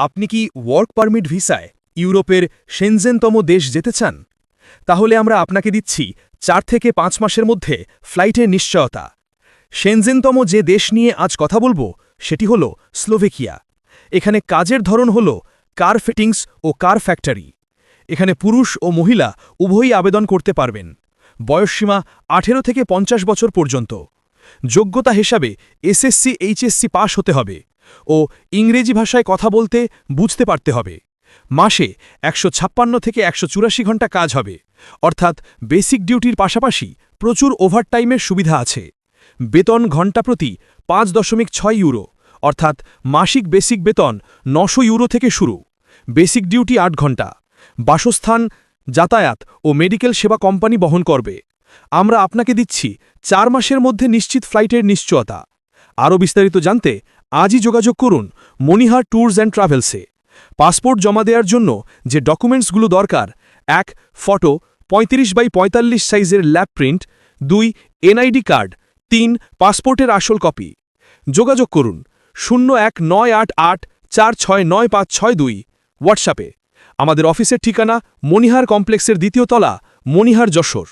আপনি কি work permit ভিসায় ইউরোপের শেনজেনতম দেশ যেতে চান? তাহলে আমরা আপনাকে দিচ্ছি 4 থেকে 5 মাসের মধ্যে ফ্লাইটের নিশ্চয়তা। শেনজেনতম যে দেশ নিয়ে আজ কথা বলবো সেটি হল স্লোভেকিয়া। এখানে কাজের ধরন হল কার ফিটিংস ও কার ফ্যাক্টরি। এখানে পুরুষ ও মহিলা উভয়ই আবেদন করতে পারবেন। বয়সসীমা 18 থেকে 50 বছর পর্যন্ত। যোগ্যতা হিসাবে এসএসসি এইচএসসি পাস হতে হবে ও ইংরেজি ভাষায় কথা বলতে বুঝতে পারতে হবে। মাসে 156 থেকে 184 ঘন্টা কাজ হবে, অর্থাৎ বেসিক ডিউটির পাশাপাশি প্রচুর ওভারটাইমের সুবিধা আছে। বেতন ঘণ্টা প্রতি 5.6 ইউরো, অর্থাৎ মাসিক বেসিক বেতন 900 ইউরো থেকে শুরু। বেসিক ডিউটি 8 ঘণ্টা। বাসস্থান, যাতায়াত ও মেডিকেল সেবা কোম্পানি বহন করবে। আমরা আপনাকে দিচ্ছি 4 মাসের মধ্যে নিশ্চিত ফ্লাইটের নিশ্চয়তা। আরও বিস্তারিত জানতে আজই যোগাযোগ করুন মনিহার ট্যুরস অ্যান্ড ট্রাভেলসে। পাসপোর্ট জমা দেওয়ার জন্য যে ডকুমেন্টসগুলো দরকার: 1 ফটো 35x45 সাইজের ল্যাব প্রিন্ট, 2 এনআইডি কার্ড, 3 পাসপোর্টের আসল কপি। যোগাযোগ করুন 019884695562 হোয়াটসঅ্যাপে। আমাদের অফিসের ঠিকানা মনিহার কমপ্লেক্সের 2য় তলা, মনিহার, যশোর।